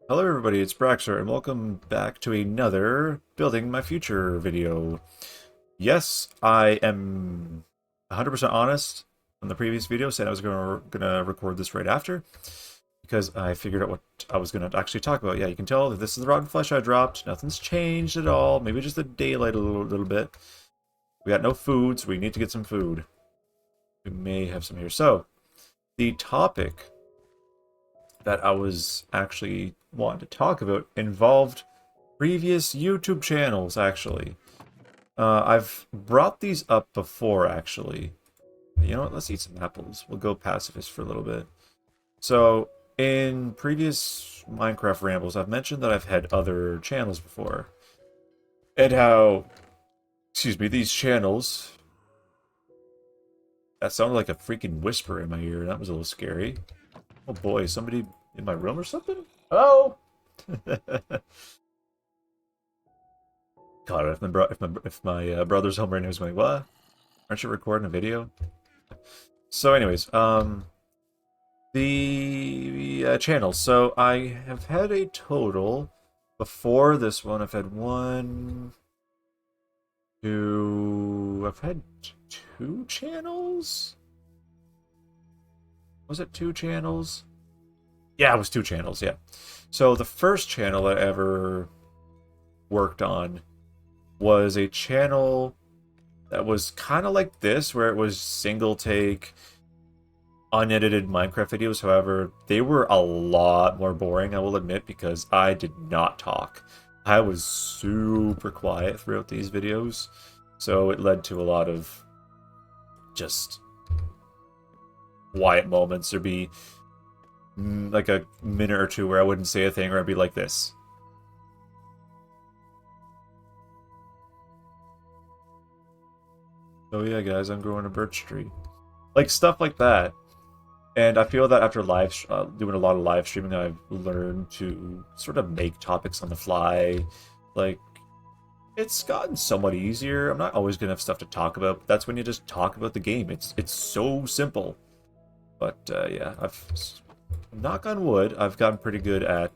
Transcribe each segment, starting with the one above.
Hello everybody, it's Braxer, and welcome back to another Building My Future video. Yes, I am 100% honest from the previous video, saying I was gonna record this right after, because I figured out what I was gonna actually talk about. Yeah, you can tell that this is the rotten flesh I dropped. Nothing's changed at all. Maybe just the daylight a little bit. We got no food, so we need to get some food. We may have some here. So, the topic that I was actually wanting to talk about involved previous YouTube channels, actually. I've brought these up before, actually. You know what? Let's eat some apples. We'll go pacifist for a little bit. So, in previous Minecraft rambles, I've mentioned that I've had other channels before. And how, excuse me, these channels. That sounded like a freaking whisper in my ear. That was a little scary. Oh boy, somebody in my room or something? Hello? God, if my brother's home right now, he's going, "What? Aren't you recording a video?" So, anyways, the channels. So I have had a total before this one. I've had one, two. I've had two channels. Was it two channels? Yeah, it was two channels. Yeah. So the first channel I ever worked on was a channel that was kind of like this, where it was single take, unedited Minecraft videos. However, they were a lot more boring, I will admit, because I did not talk. I was super quiet throughout these videos, so it led to a lot of just quiet moments. There'd be like a minute or two where I wouldn't say a thing, or I'd be like this. Oh yeah, guys, I'm growing a birch tree. Like stuff like that. And I feel that after doing a lot of live streaming, I've learned to sort of make topics on the fly. Like, it's gotten somewhat easier. I'm not always gonna have stuff to talk about, but that's when you just talk about the game. It's so simple. But yeah, I've knock on wood, I've gotten pretty good at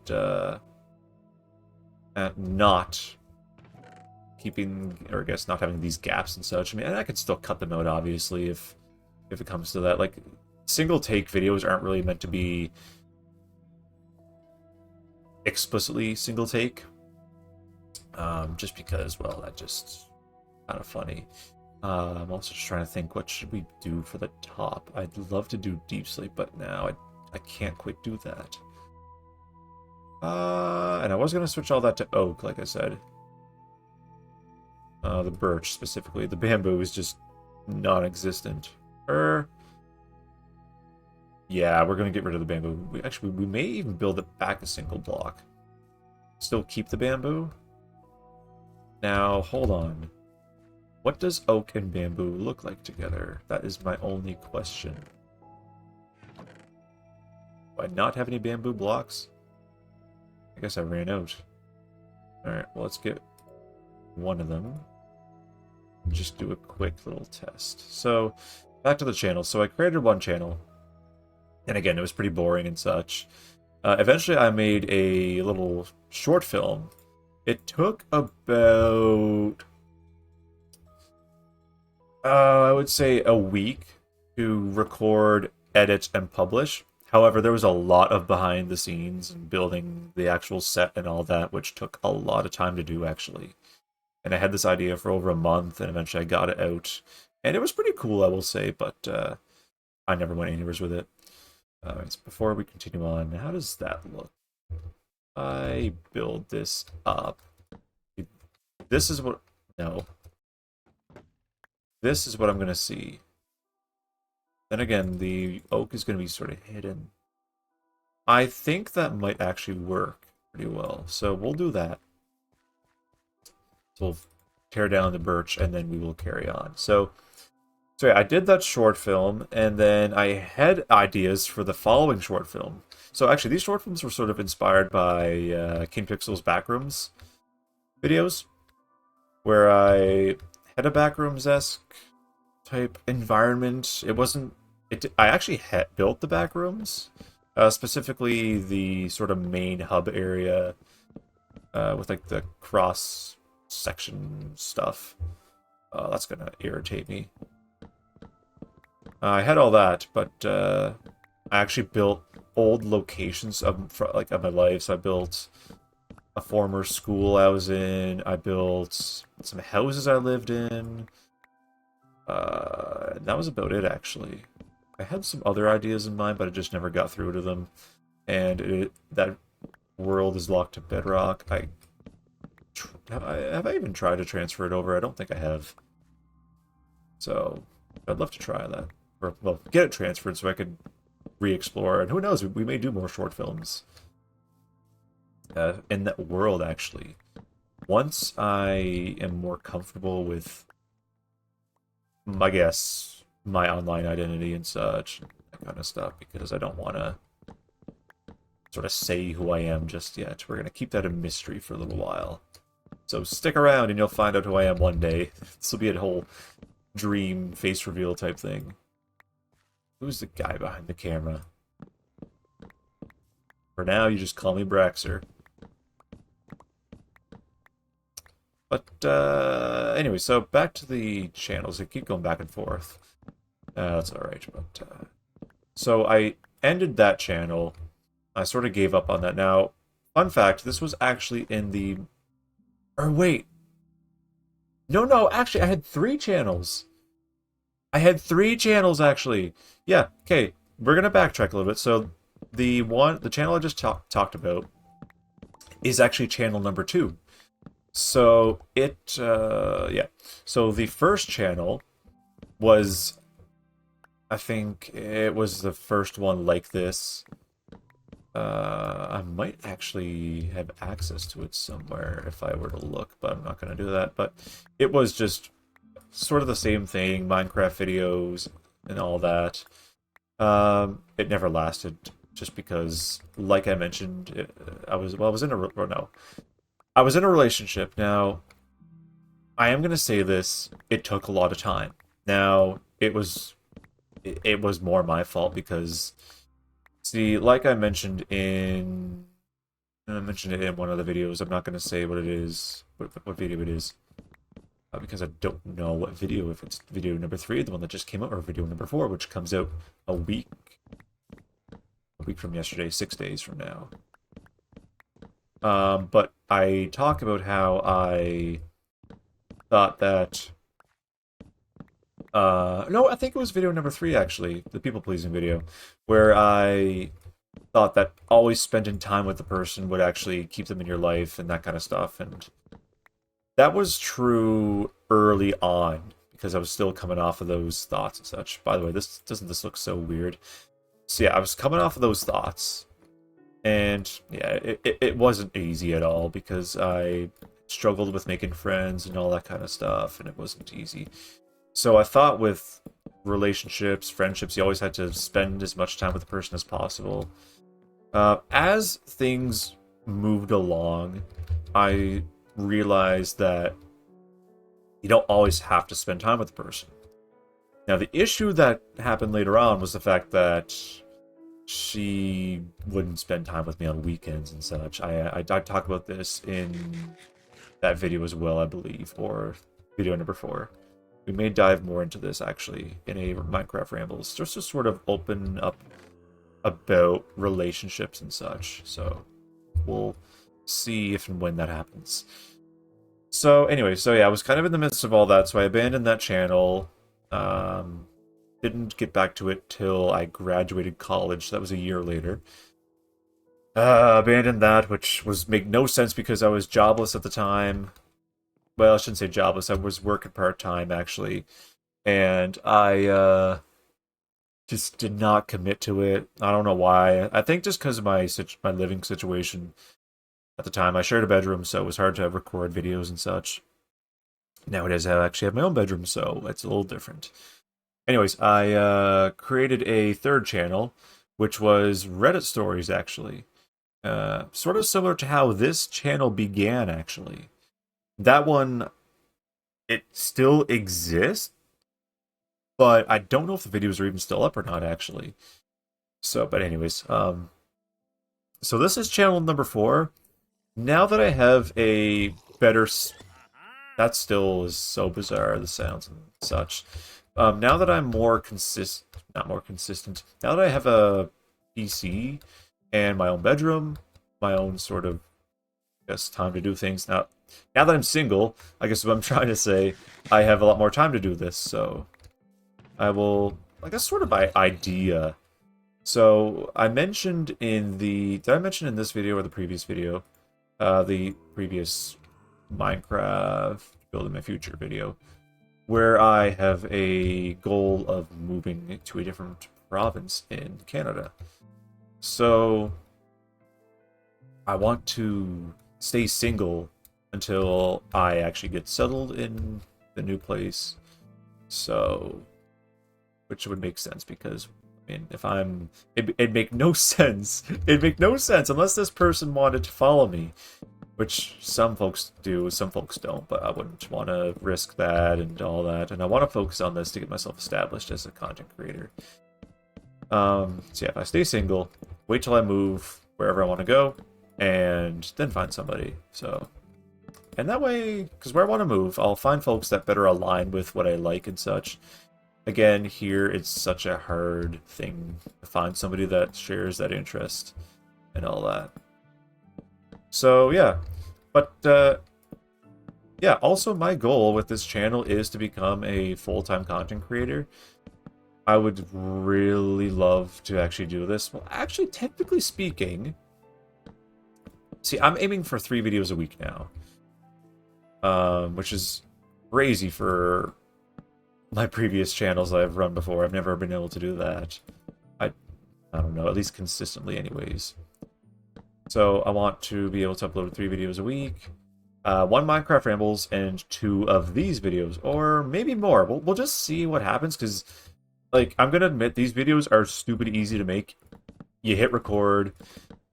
not keeping, or I guess not having these gaps and such. I mean, and I could still cut them out, obviously, if it comes to that. Like, single take videos aren't really meant to be explicitly single take, just because, well, that just kind of funny. I'm also just trying to think, what should we do for the top? I'd love to do deep sleep, but now I can't quite do that. And I was gonna switch all that to oak, like I said. The birch specifically. The bamboo is just non-existent. Yeah, we're gonna get rid of the bamboo. We may even build it back a single block. Still keep the bamboo. Now, hold on. What does oak and bamboo look like together? That is my only question. Do I not have any bamboo blocks? I guess I ran out. Alright, well, let's get one of them. Just do a quick little test. So, back to the channel. So I created one channel. And again, it was pretty boring and such. Eventually, I made a little short film. It took about, I would say, a week to record, edit, and publish. However, there was a lot of behind the scenes and building the actual set and all that, which took a lot of time to do, actually. And I had this idea for over a month, and eventually I got it out. And it was pretty cool, I will say, but I never went anywhere with it. So before we continue on, how does that look? I build this up. This is what... No. This is what I'm going to see. Then again, the oak is going to be sort of hidden. I think that might actually work pretty well. So we'll do that. So we'll tear down the birch, and then we will carry on. So yeah, I did that short film, and then I had ideas for the following short film. So actually, these short films were sort of inspired by King Pixel's Backrooms videos, where I had a Backrooms-esque type environment. It wasn't... I actually had built the Backrooms. Specifically the sort of main hub area with like the cross section stuff. That's gonna irritate me. I had all that, but I actually built old locations of my life. So I built a former school I was in. I built some houses I lived in. That was about it, actually. I had some other ideas in mind, but I just never got through to them. And that world is locked to Bedrock. Have I even tried to transfer it over? I don't think I have. So I'd love to try that, or well, get it transferred so I could re-explore. And who knows, we may do more short films in that world. Actually, once I am more comfortable with, I guess, my online identity and such, that kind of stuff, because I don't want to sort of say who I am just yet. We're gonna keep that a mystery for a little while. So stick around and you'll find out who I am one day. This will be a whole dream face reveal type thing. Who's the guy behind the camera? For now, you just call me Braxer. But anyway, so back to the channels. I keep going back and forth. That's alright, but so I ended that channel. I sort of gave up on that. Now, fun fact, this was actually in the... Or wait. No, actually, I had 3 channels. I had 3 channels, actually. Yeah, okay, we're going to backtrack a little bit. So, the channel I just talked about is actually channel number 2. So, yeah. So, the first channel was... I think it was the first one like this. I might actually have access to it somewhere if I were to look, but I'm not going to do that. But it was just sort of the same thing, Minecraft videos and all that. It never lasted just because, like I mentioned, I was in a relationship. Now, I am going to say this, it took a lot of time. Now, it was more my fault because, see, like I mentioned in one of the videos. I'm not going to say what it is, what video it is, because I don't know what video. If it's video number 3, the one that just came out, or video number 4, which comes out a week from yesterday, 6 days from now. But I talk about how I thought that. No, I think it was video number 3, actually, the people-pleasing video, where I thought that always spending time with the person would actually keep them in your life and that kind of stuff. And that was true early on because I was still coming off of those thoughts and such. By the way, doesn't this look so weird? So yeah, I was coming off of those thoughts, and yeah, it wasn't easy at all because I struggled with making friends and all that kind of stuff, and it wasn't easy. So I thought with relationships, friendships, you always had to spend as much time with the person as possible. As things moved along, I realized that you don't always have to spend time with the person. Now, the issue that happened later on was the fact that she wouldn't spend time with me on weekends and such. I talk about this in that video as well, I believe, or video number 4. We may dive more into this, actually, in a Minecraft Rambles, just to sort of open up about relationships and such. So we'll see if and when that happens. So anyway, so yeah, I was kind of in the midst of all that, so I abandoned that channel. Didn't get back to it till I graduated college, so that was a year later. Abandoned that, which made no sense because I was jobless at the time. Well, I shouldn't say jobless. I was working part-time, actually. And I just did not commit to it. I don't know why. I think just because of my living situation at the time. I shared a bedroom, so it was hard to record videos and such. Nowadays, I actually have my own bedroom, so it's a little different. Anyways, I created a 3rd channel, which was Reddit stories, actually. Sort of similar to how this channel began, actually. That one, it still exists, but I don't know if the videos are even still up or not, actually. So, but anyways, so this is channel number 4. Now that I have a better, that still is so bizarre, the sounds and such. Now that I'm more not more consistent. Now that I have a PC and my own bedroom, my own sort of, I guess, time to do things. Now that I'm single, I guess what I'm trying to say, I have a lot more time to do this. So I will, I guess, sort of by idea. So I mentioned in the, did I mention in this video or the previous video? The previous Minecraft Building My Future video, where I have a goal of moving to a different province in Canada. So I want to stay single until I actually get settled in the new place. So, which would make sense because, I mean, if I'm, it'd make no sense. It'd make no sense unless this person wanted to follow me, which some folks do, some folks don't, but I wouldn't want to risk that and all that. And I want to focus on this to get myself established as a content creator. So yeah, if I stay single, wait till I move wherever I want to go, and then find somebody. So, and that way, because where I want to move, I'll find folks that better align with what I like and such. Again, here it's such a hard thing to find somebody that shares that interest and all that. So yeah, but yeah, also my goal with this channel is to become a full-time content creator. I would really love to actually do this. Well, actually, technically speaking, see, I'm aiming for 3 videos a week now, which is crazy for my previous channels I've run before. I've never been able to do that. I don't know, at least consistently anyways. So I want to be able to upload 3 videos a week, 1 Minecraft Rambles, and 2 of these videos, or maybe more. We'll just see what happens, because, like, I'm gonna admit, these videos are stupid easy to make. You hit record,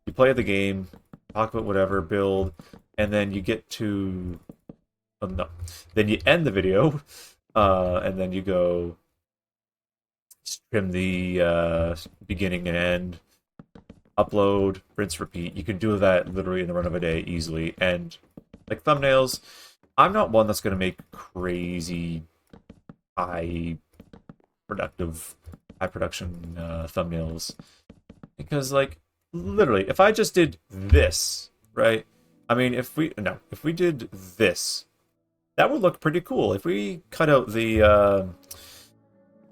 you play the game, talk about whatever, build, and then you get to, no, then you end the video, and then you go trim the beginning and end, upload, rinse, repeat. You can do that literally in the run of a day easily. And like thumbnails, I'm not one that's going to make crazy high production thumbnails, because, like, literally, if I just did this, right? I mean, if we did this, that would look pretty cool. If we cut out the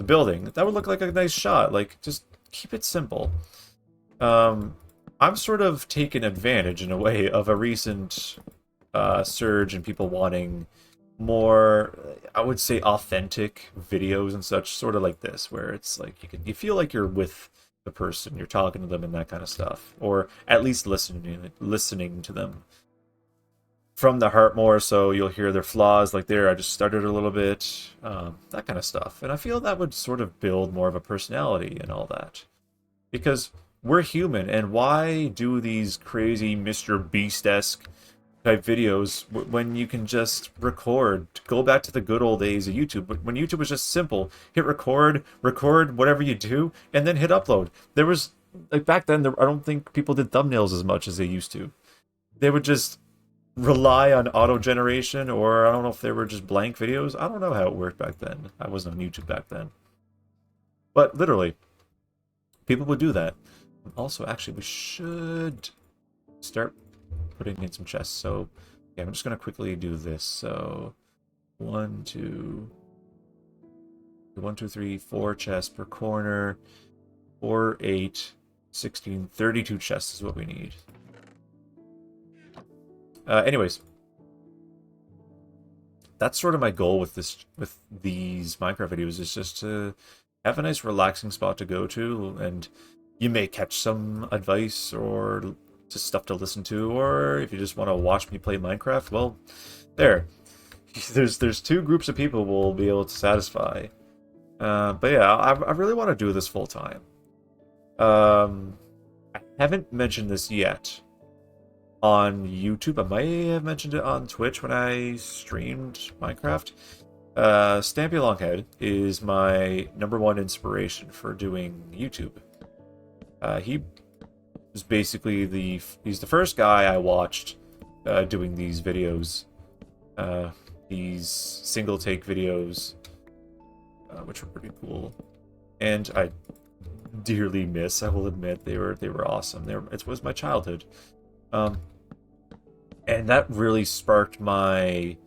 building, that would look like a nice shot. Like, just keep it simple. I'm sort of taken advantage in a way of a recent surge in people wanting more, I would say, authentic videos and such, sort of like this, where it's like you feel like you're with the person, you're talking to them and that kind of stuff, or at least listening to them from the heart more, so you'll hear their flaws, like there, I just started a little bit, that kind of stuff. And I feel that would sort of build more of a personality and all that, because we're human, and why do these crazy Mr. Beast-esque type videos when you can just record? Go back to the good old days of YouTube, but when YouTube was just simple: hit record whatever you do, and then hit upload. There was, like, back then, I don't think people did thumbnails as much as they used to. They would just rely on auto generation, or I don't know if they were just blank videos. I don't know how it worked back then. I wasn't on YouTube back then, but literally, people would do that. Also, actually, we should start putting in some chests. So yeah, I'm just gonna quickly do this. So 1, 2, 3, 4 chests per corner. 4, 8, 16, 32 chests is what we need. Anyways, that's sort of my goal with these Minecraft videos, is just to have a nice relaxing spot to go to, and you may catch some advice or just stuff to listen to, or if you just want to watch me play Minecraft, well, there. There's 2 groups of people we'll be able to satisfy. But yeah, I really want to do this full time. I haven't mentioned this yet on YouTube. I might have mentioned it on Twitch when I streamed Minecraft. Stampy Longhead is my #1 inspiration for doing YouTube. He was basically he's the first guy I watched doing these videos, these single take videos, which were pretty cool, and I dearly miss. I will admit they were awesome. It was my childhood, and that really sparked my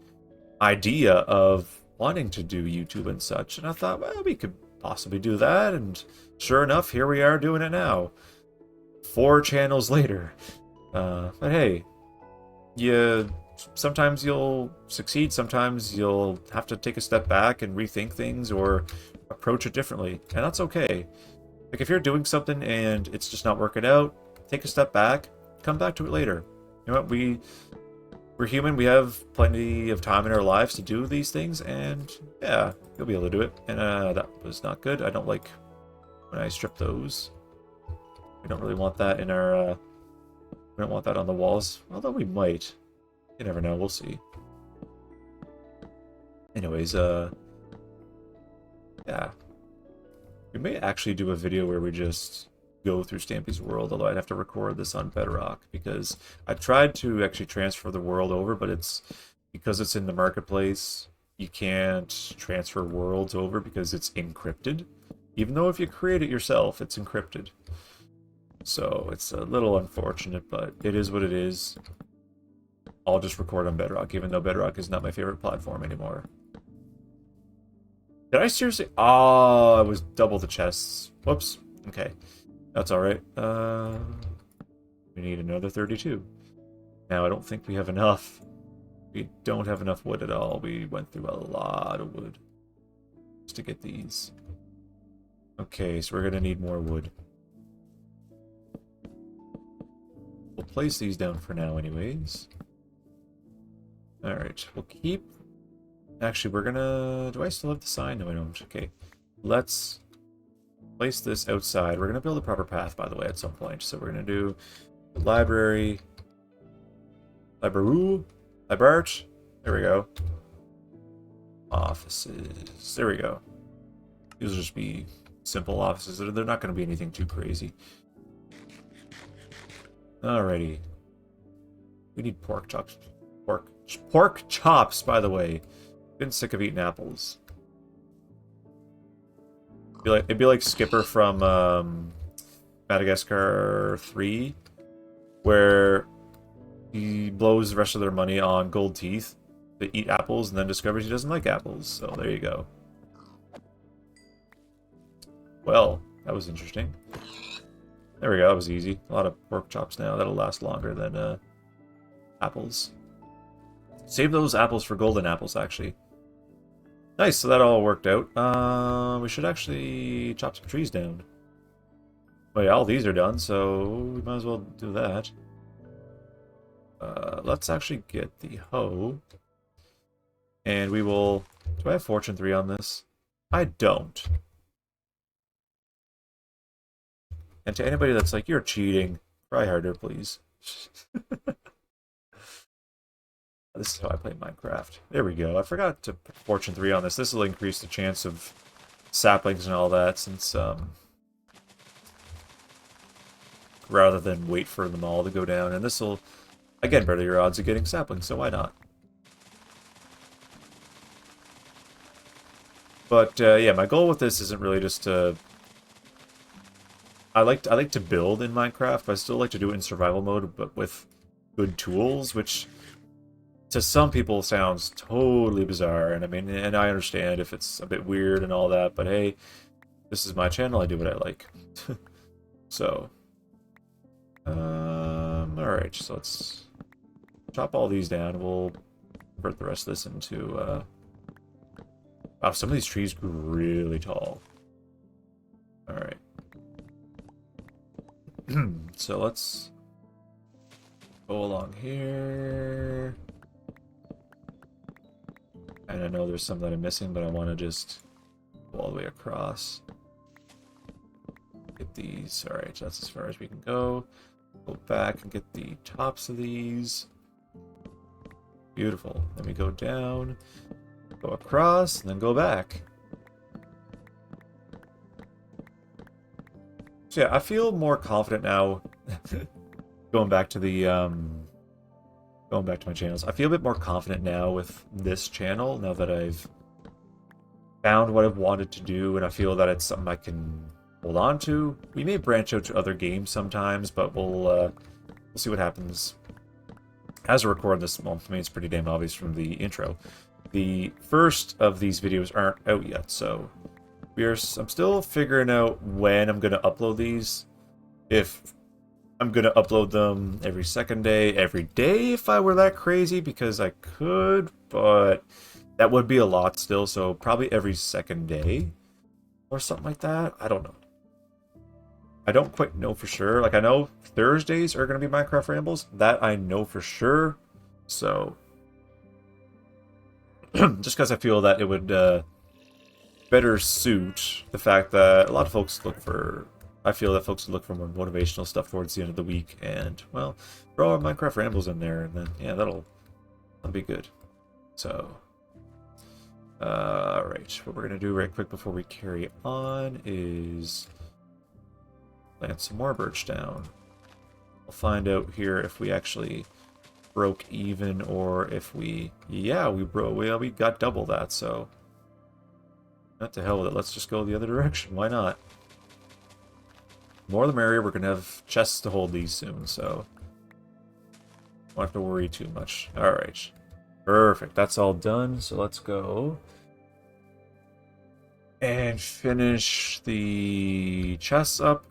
idea of wanting to do YouTube and such. And I thought, well, we could possibly do that, and sure enough, here we are doing it now. 4 channels later. But hey, sometimes you'll succeed, sometimes you'll have to take a step back and rethink things or approach it differently, and that's okay. Like, if you're doing something and it's just not working out, take a step back, come back to it later. You know what, we're human, we have plenty of time in our lives to do these things, and yeah, you'll be able to do it. And that was not good. I don't like when I strip those. We don't really want that in our, we don't want that on the walls, although we might. You never know, we'll see. Anyways, yeah. We may actually do a video where we just go through Stampy's world, although I'd have to record this on Bedrock, because I tried to actually transfer the world over, but because it's in the marketplace, you can't transfer worlds over because it's encrypted. Even though if you create it yourself, it's encrypted. So it's a little unfortunate, but it is what it is. I'll just record on Bedrock, even though Bedrock is not my favorite platform anymore. Did I seriously? Oh, it was double the chests. Whoops. Okay. That's alright. We need another 32. Now, I don't think we have enough. We don't have enough wood at all. We went through a lot of wood just to get these. Okay, so we're going to need more wood. We'll place these down for now anyways. Alright, we'll keep... Actually, we're gonna... Do I still have the sign? No, I don't. Okay. Let's place this outside. We're gonna build a proper path, by the way, at some point. So we're gonna do the library... Library... Library... There we go. Offices... There we go. These will just be simple offices. They're not gonna be anything too crazy. Alrighty. We need pork chops. Pork chops, by the way. Been sick of eating apples. It'd be like Skipper from Madagascar 3, where he blows the rest of their money on gold teeth to eat apples, and then discovers he doesn't like apples. So there you go. Well, that was interesting. There we go, that was easy. A lot of pork chops now. That'll last longer than apples. Save those apples for golden apples, actually. Nice, so that all worked out. We should actually chop some trees down. Oh yeah, all these are done, so we might as well do that. Let's actually get the hoe. And we will... Do I have Fortune 3 on this? I don't. And to anybody that's like, you're cheating, try harder, please. This is how I play Minecraft. There we go. I forgot to put Fortune 3 on this. This will increase the chance of saplings and all that, since, rather than wait for them all to go down. And this will, again, better your odds of getting saplings, so why not? But, yeah, my goal with this isn't really just to... I like to build in Minecraft, but I still like to do it in survival mode, but with good tools, which... to some people sounds totally bizarre, and I mean, and I understand if it's a bit weird and all that, but hey, this is my channel, I do what I like. So, alright, so let's chop all these down. We'll convert the rest of this into, wow, some of these trees grew really tall. Alright. So let's go along here. And I know there's some that I'm missing, but I want to just go all the way across. Get these. Alright, that's as far as we can go. Go back and get the tops of these. Beautiful. Then we go down, go across, and then go back. So yeah, I feel more confident now. Going back to the going back to my channels, I feel a bit more confident now with this channel now that I've found what I've wanted to do, and I feel that it's something I can hold on to. We may branch out to other games sometimes, but we'll see what happens. As I record this month, I mean, it's pretty damn obvious from the intro. The first of these videos aren't out yet, so I'm still figuring out when I'm going to upload these. If I'm going to upload them every second day, every day if I were that crazy, because I could, but that would be a lot still, so probably every second day or something like that. I don't know. I don't quite know for sure. Like, I know Thursdays are going to be Minecraft Rambles. That I know for sure. So, just because I feel that it would better suit the fact that a lot of folks look for... I feel that folks look for more motivational stuff towards the end of the week. And, well, throw our Minecraft Rambles in there. And then, yeah, that'll be good. So, alright. What we're going to do right quick before we carry on is... plant some more birch down. We'll find out here if we actually broke even or if we... Yeah, we got double that, so... Not to hell with it. Let's just go the other direction. Why not? More the merrier. We're going to have chests to hold these soon, so... Don't have to worry too much. Alright. Perfect. That's all done, so let's go... and finish the chests up.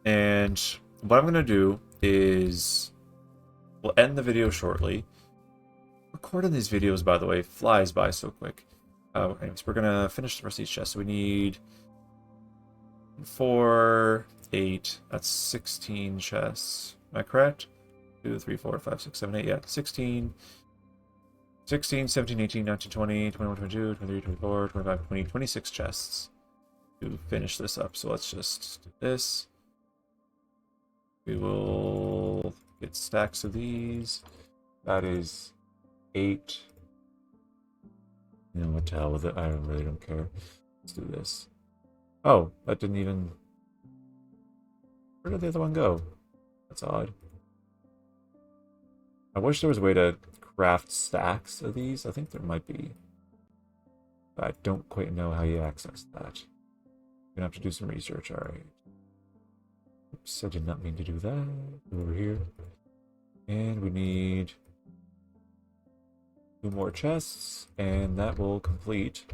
And what I'm going to do is we'll end the video shortly. Recording these videos, by the way, flies by so quick. Anyways, we're going to finish the rest of these chests. So we need 4, 8, that's 16 chests. Am I correct? 2, 3, 4, 5, 6, 7, 8, yeah, 16, 17, 18, 19, 20, 21, 22, 23, 24, 25, 20, 26 chests to finish this up. So let's just do this. We will get stacks of these. That is 8. You know what to hell with it. I really don't care. Let's do this. Oh, that didn't even... Where did the other one go? That's odd. I wish there was a way to craft stacks of these. I think there might be. But I don't quite know how you access that. You're gonna have to do some research, alright. Oops, I did not mean to do that. Over here. And we need 2 more chests, and that will complete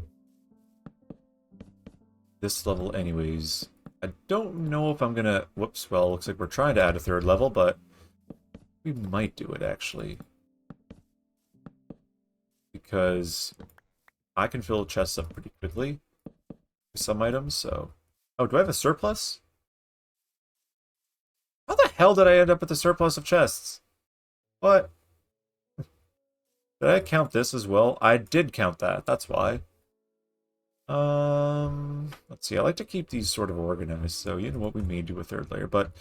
this level anyways. I don't know if I'm gonna... Whoops, well, it looks like we're trying to add a 3rd level, but we might do it, actually. Because I can fill chests up pretty quickly with some items, so... Oh, do I have a surplus? How the hell did I end up with a surplus of chests? What? Did I count this as well? I did count that, that's why. Let's see, I like to keep these sort of organized, so you know what, we may do a 3rd layer, but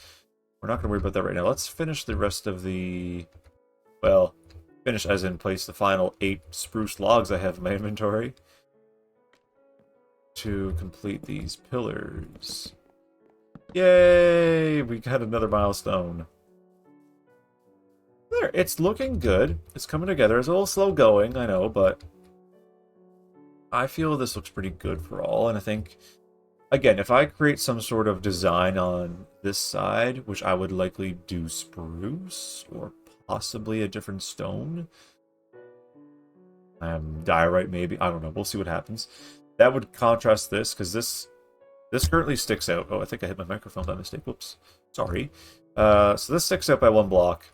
we're not going to worry about that right now. Let's finish the rest of the... Well, finish as in place the final 8 spruce logs I have in my inventory to complete these pillars. Yay! We got another milestone. There, it's looking good. It's coming together. It's a little slow going, I know, but I feel this looks pretty good for all, and I think, again, if I create some sort of design on this side, which I would likely do spruce, or possibly a different stone, diorite maybe, I don't know, we'll see what happens. That would contrast this, because this currently sticks out. Oh, I think I hit my microphone by mistake. Whoops. Sorry. So this sticks out by 1 block.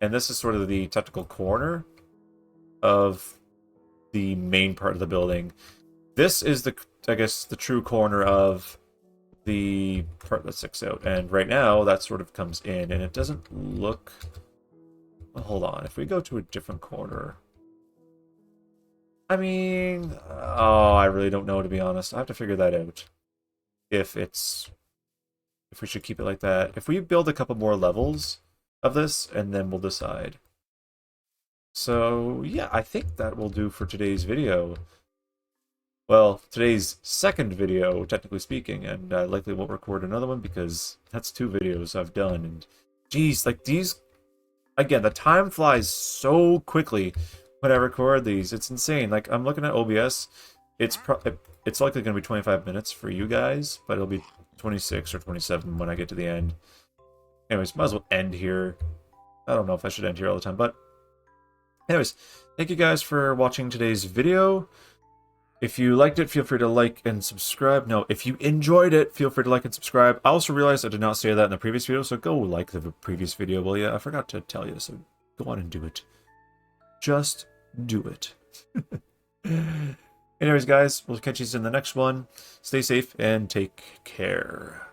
And this is sort of the technical corner of the main part of the building. This is the, I guess, the true corner of the part that sticks out. And right now, that sort of comes in, and it doesn't look... Well, hold on. If we go to a different corner... I mean... Oh, I really don't know, to be honest. I have to figure that out. If we should keep it like that. If we build a couple more levels of this, and then we'll decide. So, yeah, I think that will do for today's video. Well, today's second video, technically speaking, and I likely won't record another one because that's 2 videos I've done. And geez, like these, again, the time flies so quickly when I record these. It's insane. Like I'm looking at OBS, it's likely going to be 25 minutes for you guys, but it'll be 26 or 27 when I get to the end. Anyways, might as well end here. I don't know if I should end here all the time, but anyways, thank you guys for watching today's video. If you liked it, feel free to like and subscribe. No, if you enjoyed it, feel free to like and subscribe. I also realized I did not say that in the previous video, so go like the previous video, will ya? I forgot to tell you, so go on and do it. Just do it. Anyways, guys, we'll catch you in the next one. Stay safe and take care.